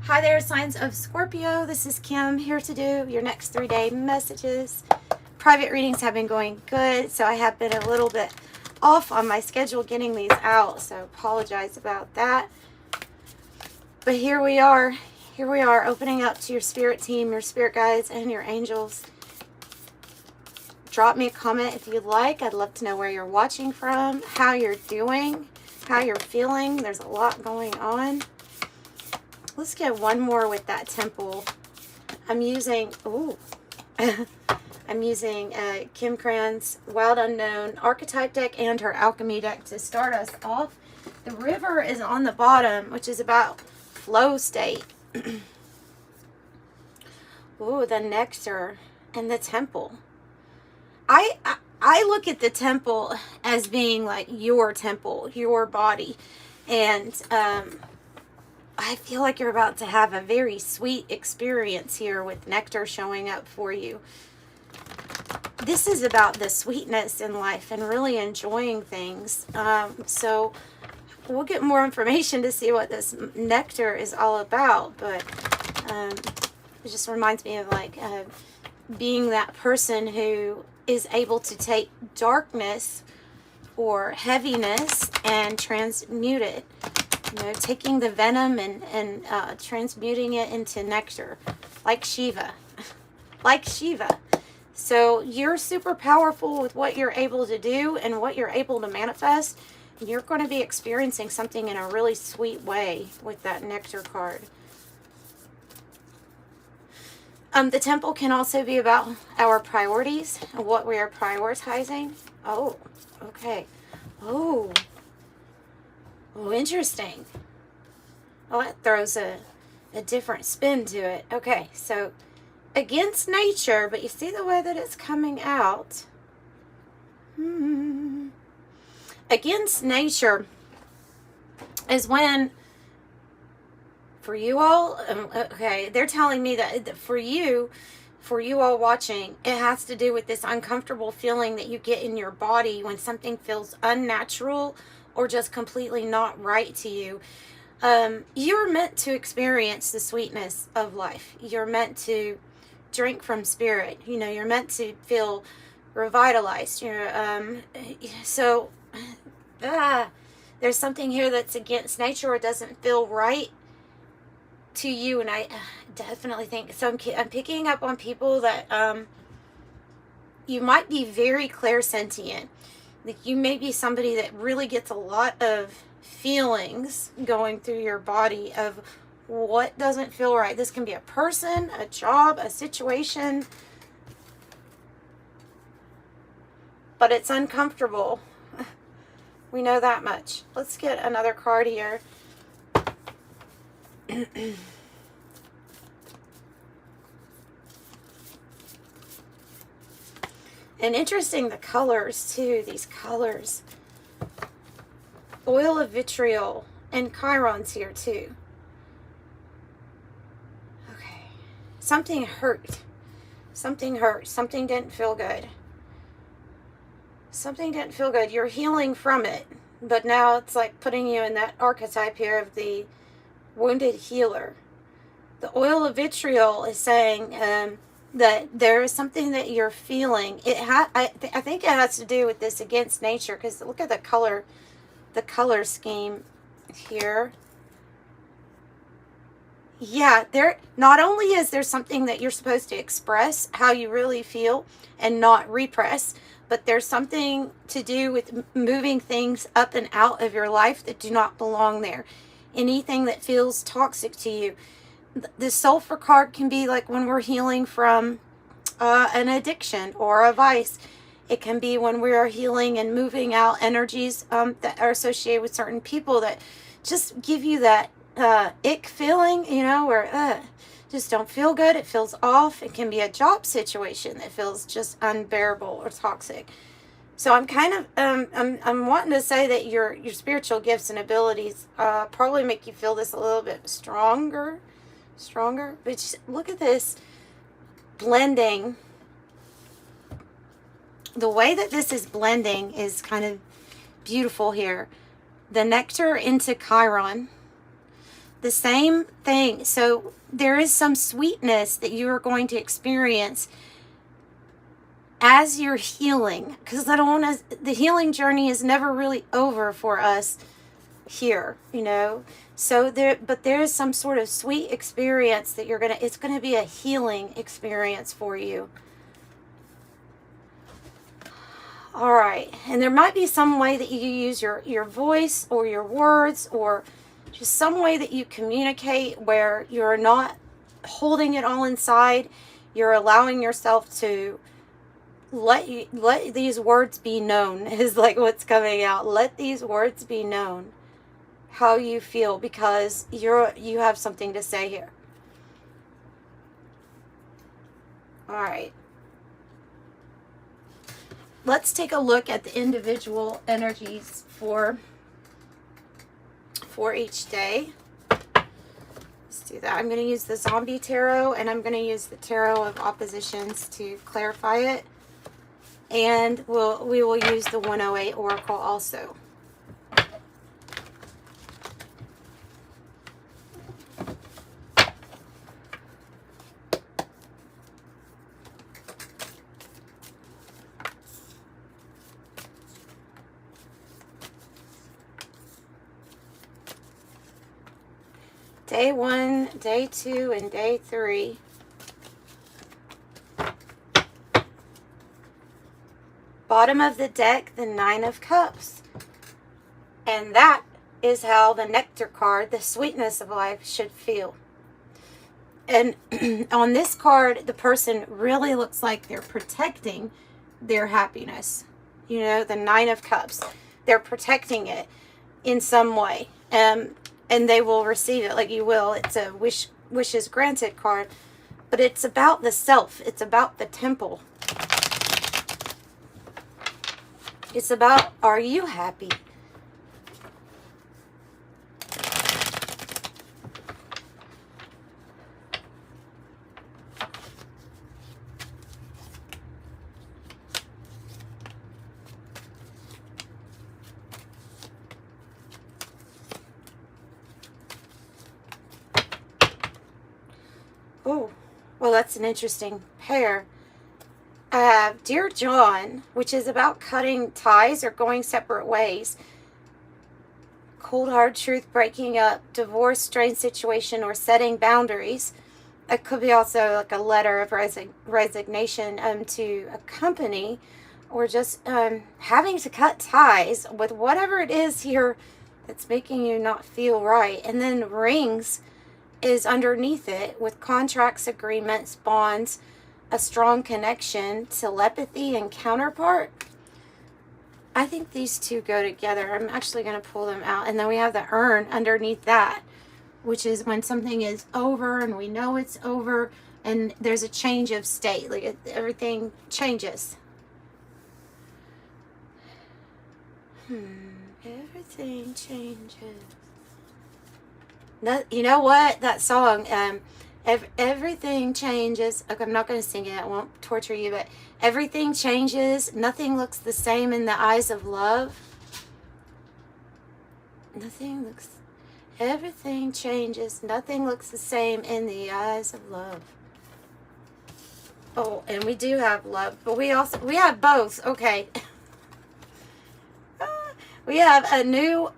Hi there, signs of Scorpio. This is Kim here to do your next 3-day messages. Private readings have been going good, so I have been a little bit off on my schedule getting these out, so apologize about that. But here we are, opening up to your spirit team, your spirit guides, and your angels. Drop me a comment if you'd like. I'd love to know where you're watching from, how you're doing, how you're feeling. There's a lot going on. Let's get one more with that temple. I'm using, I'm using Kim Krans Wild Unknown archetype deck and her alchemy deck to start us off. The river is on the bottom, which is about flow state. Ooh, the nectar and the temple. I look at the temple as being like your temple, your body, and I feel like you're about to have a very sweet experience here with nectar showing up for you. This is about the sweetness in life and really enjoying things. So we'll get more information to see what this nectar is all about. But it just reminds me of like being that person who is able to take darkness or heaviness and transmute it. You know, taking the venom and transmuting it into nectar, like Shiva. Like Shiva. So you're super powerful with what you're able to do and what you're able to manifest. You're going to be experiencing something in a really sweet way with that nectar card. The temple can also be about our priorities and what we are prioritizing. Oh, okay. Oh, interesting. Well, that throws a different spin to it. Okay, so against nature, but you see the way that it's coming out. Against nature is when, for you all, okay, they're telling me that for you all watching, it has to do with this uncomfortable feeling that you get in your body when something feels unnatural or just completely not right to you. You're meant to experience the sweetness of life. You're meant to drink from spirit. You know, you're meant to feel revitalized. So there's something here that's against nature or doesn't feel right to you, and I definitely think so. I'm picking up on people that you might be very clairsentient. Like you may be somebody that really gets a lot of feelings going through your body of what doesn't feel right. This can be a person, a job, a situation, but it's uncomfortable. We know that much. Let's get another card here. And interesting, the colors too, these colors. Oil of vitriol and Chiron's here too. Okay. Something hurt. Something hurt. Something didn't feel good. Something didn't feel good. You're healing from it. But now it's like putting you in that archetype here of the wounded healer. The oil of vitriol is saying that there is something that you're feeling. I think it has to do with this against nature, because look at the color scheme here. Yeah, there not only is there something that you're supposed to express how you really feel and not repress, but there's something to do with moving things up and out of your life that do not belong there. Anything that feels toxic to you. The sulfur card can be like when we're healing from an addiction or a vice. It can be when we are healing and moving out energies that are associated with certain people that just give you that ick feeling, you know, where just don't feel good. It feels off. It can be a job situation that feels just unbearable or toxic. So I'm kind of I'm wanting to say that your spiritual gifts and abilities probably make you feel this a little bit stronger. But just look at this blending. The way that this is blending is kind of beautiful here. The nectar into Chiron, the same thing. So there is some sweetness that you are going to experience as you're healing, because I don't want to, the healing journey is never really over for us here, you know. So there is some sort of sweet experience that it's gonna be a healing experience for you. All right, and there might be some way that you use your voice or your words, or just some way that you communicate where you're not holding it all inside. You're allowing yourself to let these words be known, is like what's coming out. Let these words be known how you feel, because you have something to say here. All right. Let's take a look at the individual energies for each day. Let's do that. I'm going to use the Zombie Tarot, and I'm going to use the Tarot of Oppositions to clarify it. And we will use the 108 Oracle also. Day 1, day 2, and day 3. Bottom of the deck, the 9 of Cups. And that is how the Nectar card, the sweetness of life, should feel. And on this card, the person really looks like they're protecting their happiness. You know, the 9 of Cups. They're protecting it in some way. And they will receive it, like you will. It's a wishes granted card. But it's about the self. It's about the temple. It's about, are you happy? Oh, well, that's an interesting pair. I have Dear John, which is about cutting ties or going separate ways. Cold hard truth, breaking up, divorce, strained situation, or setting boundaries. It could be also like a letter of resignation to a company, or just having to cut ties with whatever it is here that's making you not feel right. And then rings is underneath it, with contracts, agreements, bonds, a strong connection, telepathy, and counterpart. I think these two go together. I'm actually going to pull them out. And then we have the urn underneath that, which is when something is over and we know it's over and there's a change of state. Like everything changes. Everything changes. No, you know what? That song, everything changes. Okay, I'm not going to sing it. I won't torture you, but everything changes. Nothing looks the same in the eyes of love. Everything changes. Nothing looks the same in the eyes of love. Oh, and we do have love, but we have both. Okay. We have a new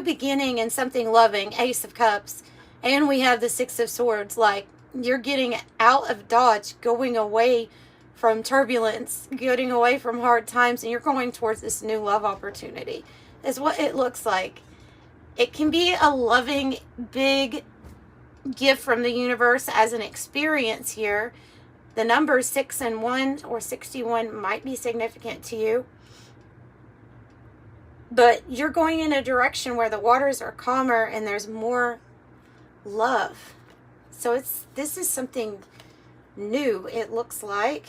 beginning and something loving, Ace of Cups. And we have the 6 of Swords, like you're getting out of Dodge, going away from turbulence, getting away from hard times, and you're going towards this new love opportunity, is what it looks like. It can be a loving, big gift from the universe as an experience here. The numbers 6 and 1 or 61 might be significant to you. But you're going in a direction where the waters are calmer and there's more love. So this is something new, it looks like.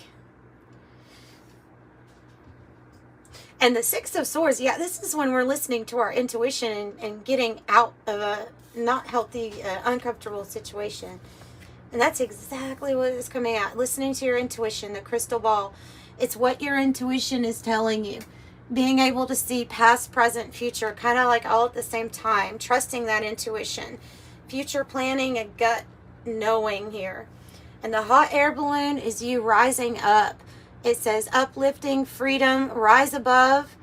And the 6 of Swords, yeah, this is when we're listening to our intuition and getting out of a not healthy, uncomfortable situation. And that's exactly what is coming out. Listening to your intuition, the crystal ball. It's what your intuition is telling you. Being able to see past, present, future, kind of like all at the same time. Trusting that intuition. If future planning and gut knowing here. And the hot air balloon is you rising up. It says uplifting, freedom, rise above,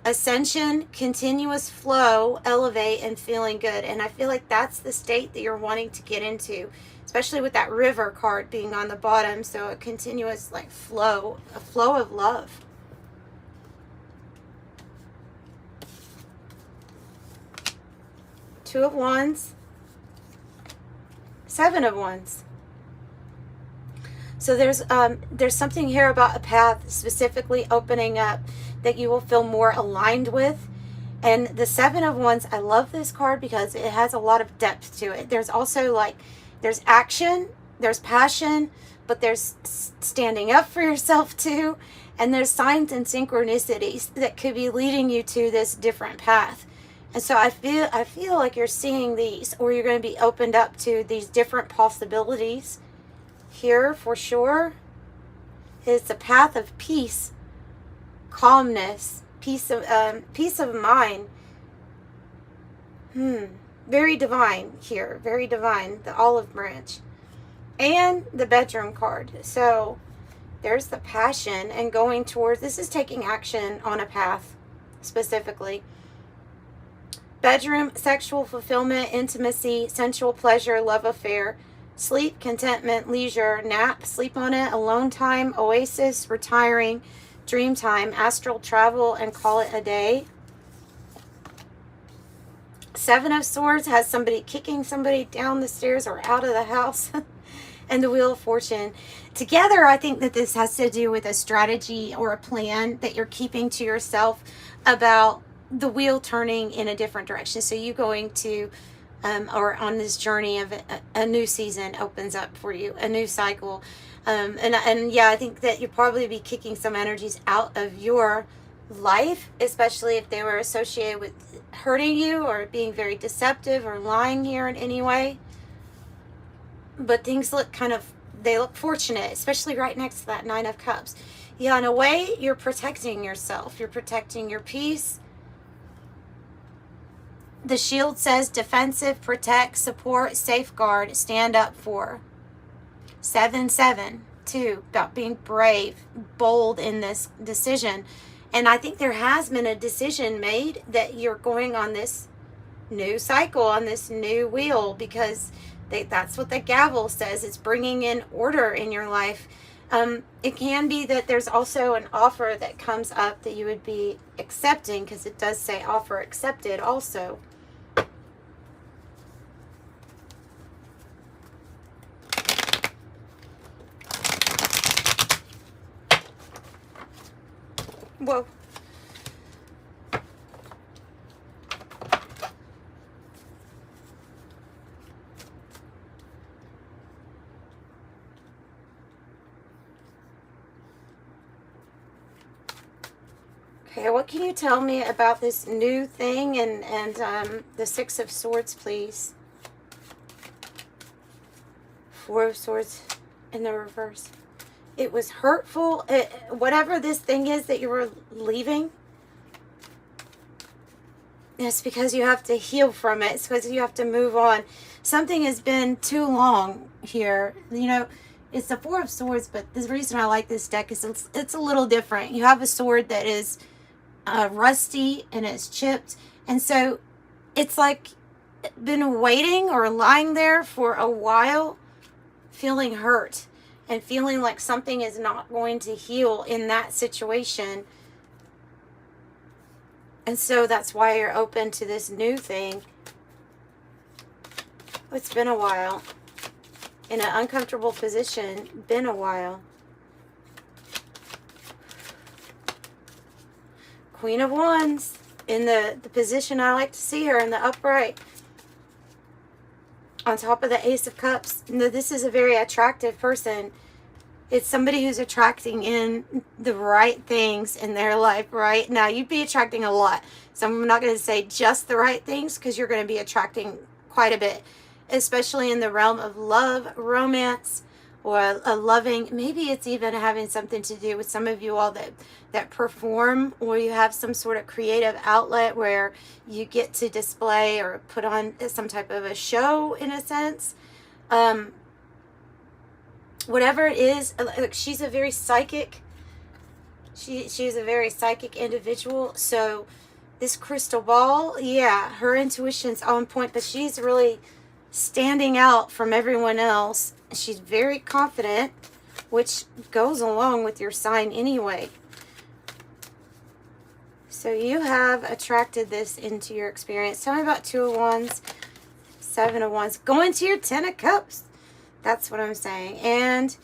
ascension, continuous flow, elevate, and feeling good. And I feel like that's the state that you're wanting to get into, especially with that river card being on the bottom. So a continuous like flow, a flow of love. Two of Wands, Seven of Wands. So there's something here about a path specifically opening up that you will feel more aligned with. And the Seven of Wands, I love this card because it has a lot of depth to it. There's also like, there's action, there's passion, but there's standing up for yourself too. And there's signs and synchronicities that could be leading you to this different path. And so I feel like you're seeing these, or you're going to be opened up to these different possibilities here for sure. It's a path of peace, calmness, peace of mind. Very divine here, very divine. The olive branch and the bedroom card. So there's the passion and going towards, this is taking action on a path specifically. Bedroom, sexual fulfillment, intimacy, sensual pleasure, love affair, sleep, contentment, leisure, nap, sleep on it, alone time, oasis, retiring, dream time, astral travel, and call it a day. Seven of Swords has somebody kicking somebody down the stairs or out of the house. And the Wheel of Fortune. Together, I think that this has to do with a strategy or a plan that you're keeping to yourself about the wheel turning in a different direction. So you going to, or on this journey of a new season opens up for you, a new cycle. And yeah, I think that you'll probably be kicking some energies out of your life, especially if they were associated with hurting you or being very deceptive or lying here in any way. But things look they look fortunate, especially right next to that Nine of Cups. Yeah, in a way, you're protecting yourself. You're protecting your peace. The shield says defensive, protect, support, safeguard, stand up for. 7-7, too, about being brave, bold in this decision. And I think there has been a decision made that you're going on this new cycle, on this new wheel, because that's what the gavel says. It's bringing in order in your life. It can be that there's also an offer that comes up that you would be accepting, because it does say offer accepted also. Whoa. Okay, what can you tell me about this new thing and the Six of Swords, please? Four of Swords in the reverse. It was hurtful. Whatever this thing is that you were leaving, it's because you have to heal from it. It's because you have to move on. Something has been too long here. You know, it's the Four of Swords, but the reason I like this deck is it's a little different. You have a sword that is rusty and it's chipped, and so it's like been waiting or lying there for a while, feeling hurt and feeling like something is not going to heal in that situation. And so that's why you're open to this new thing. It's been a while. In an uncomfortable position, been a while. Queen of Wands in the position I like to see her, in the upright. On top of the Ace of Cups. No, this is a very attractive person. It's somebody who's attracting in the right things in their life right now. You'd be attracting a lot. So I'm not going to say just the right things, because you're going to be attracting quite a bit, especially in the realm of love, romance, or a loving, maybe it's even having something to do with some of you all that perform, or you have some sort of creative outlet where you get to display or put on some type of a show in a sense. Whatever it is, like she's a very psychic, she's a very psychic individual. So this crystal ball, yeah, her intuition's on point, but she's really standing out from everyone else. She's very confident, which goes along with your sign anyway. So you have attracted this into your experience. Tell me about 2 of Wands, 7 of Wands. Go into your 10 of Cups. That's what I'm saying. And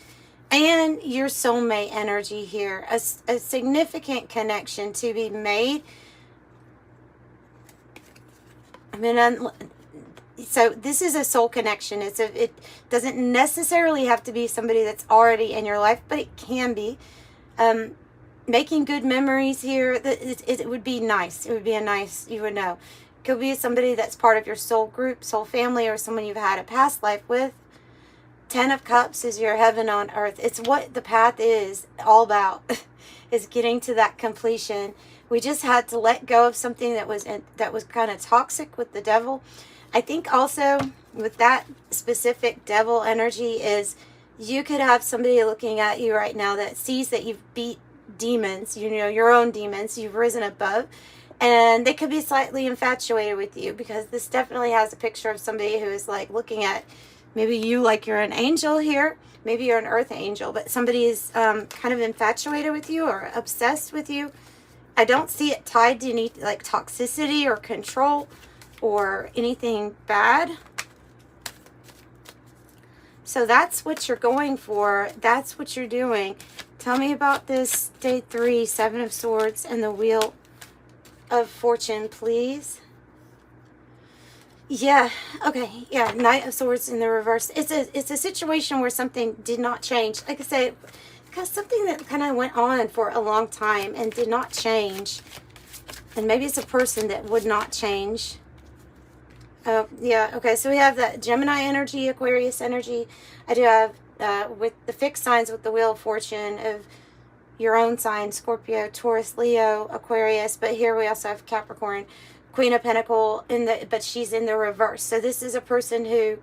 your soulmate energy here. A significant connection to be made. I mean, so this is a soul connection. It doesn't necessarily have to be somebody that's already in your life, but it can be. Making good memories here. It would be nice. It would be a nice, you would know. It could be somebody that's part of your soul group, soul family, or someone you've had a past life with. 10 of Cups is your heaven on earth. It's what the path is all about, is getting to that completion. We just had to let go of something that was kind of toxic with the devil. I think also with that specific devil energy is you could have somebody looking at you right now that sees that you've beat demons, you know, your own demons, you've risen above, and they could be slightly infatuated with you, because this definitely has a picture of somebody who is like looking at maybe you like you're an angel here, maybe you're an earth angel, but somebody is kind of infatuated with you or obsessed with you. I don't see it tied to any like toxicity or control or anything bad. So that's what you're going for. That's what you're doing. Tell me about this day 3, 7 of Swords, and the Wheel of Fortune, please. Yeah, okay, yeah, Knight of Swords in the reverse. It's a situation where something did not change. Like I say, because something that kind of went on for a long time and did not change. And maybe it's a person that would not change. Yeah, okay, so we have that Gemini energy, Aquarius energy. I do have, with the fixed signs with the Wheel of Fortune of your own sign, Scorpio, Taurus, Leo, Aquarius. But here we also have Capricorn, Queen of Pentacles, but she's in the reverse. So this is a person who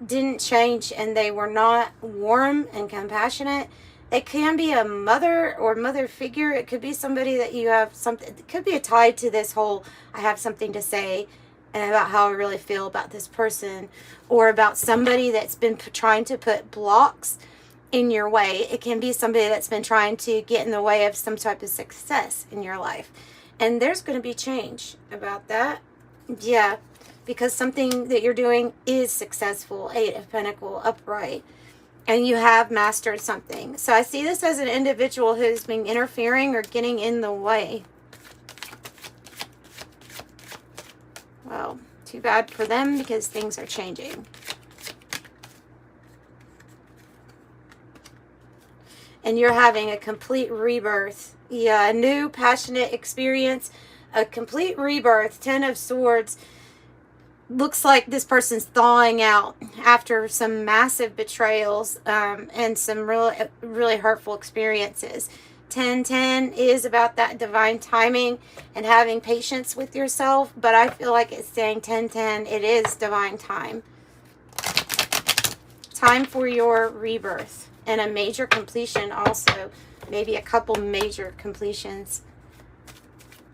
didn't change, and they were not warm and compassionate. It can be a mother or mother figure. It could be somebody that you have something, it could be tied to this whole, I have something to say and about how I really feel about this person, or about somebody that's been trying to put blocks in your way. It can be somebody that's been trying to get in the way of some type of success in your life. And there's going to be change about that. Yeah, because something that you're doing is successful. 8 of Pentacles, upright. And you have mastered something. So I see this as an individual who's been interfering or getting in the way. Well, too bad for them, because things are changing. And you're having a complete rebirth. Yeah, a new passionate experience, a complete rebirth. 10 of Swords. Looks like this person's thawing out after some massive betrayals and some really hurtful experiences. 10-10 is about that divine timing and having patience with yourself, but I feel like it's saying 10-10, it is divine time. Time for your rebirth and a major completion also. Maybe a couple major completions.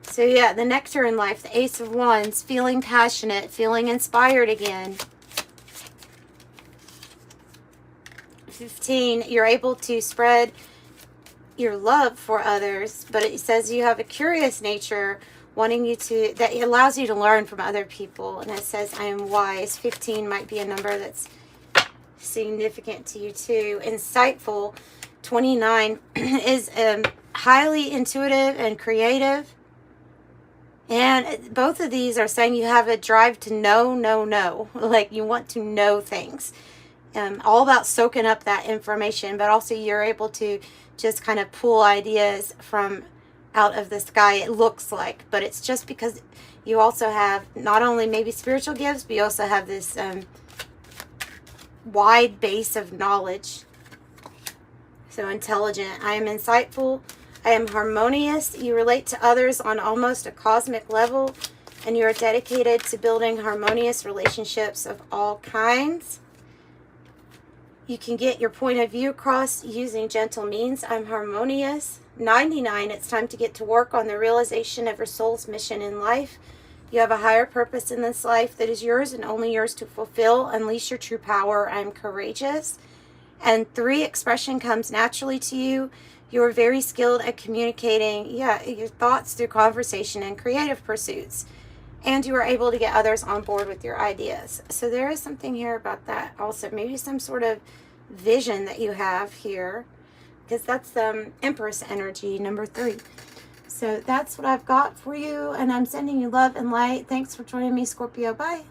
So yeah, the nectar in life, the Ace of Wands, feeling passionate, feeling inspired again. 15, you're able to spread your love for others, but it says you have a curious nature, wanting you to, that allows you to learn from other people. And it says, I am wise. 15 might be a number that's significant to you too. Insightful. 29 is highly intuitive and creative. And both of these are saying you have a drive to know. Like you want to know things. All about soaking up that information, but also you're able to just kind of pull ideas from out of the sky, it looks like. But it's just because you also have not only maybe spiritual gifts, but you also have this wide base of knowledge So intelligent. I am insightful. I am harmonious. You relate to others on almost a cosmic level, and you are dedicated to building harmonious relationships of all kinds. You can get your point of view across using gentle means. I'm harmonious. 99, it's time to get to work on the realization of your soul's mission in life. You have a higher purpose in this life that is yours and only yours to fulfill. Unleash your true power. I'm courageous. And 3, expression comes naturally to you. You are very skilled at communicating, your thoughts through conversation and creative pursuits. And you are able to get others on board with your ideas. So there is something here about that also. Maybe some sort of vision that you have here, because that's the Empress energy, number 3. So that's what I've got for you, and I'm sending you love and light. Thanks for joining me, Scorpio. Bye.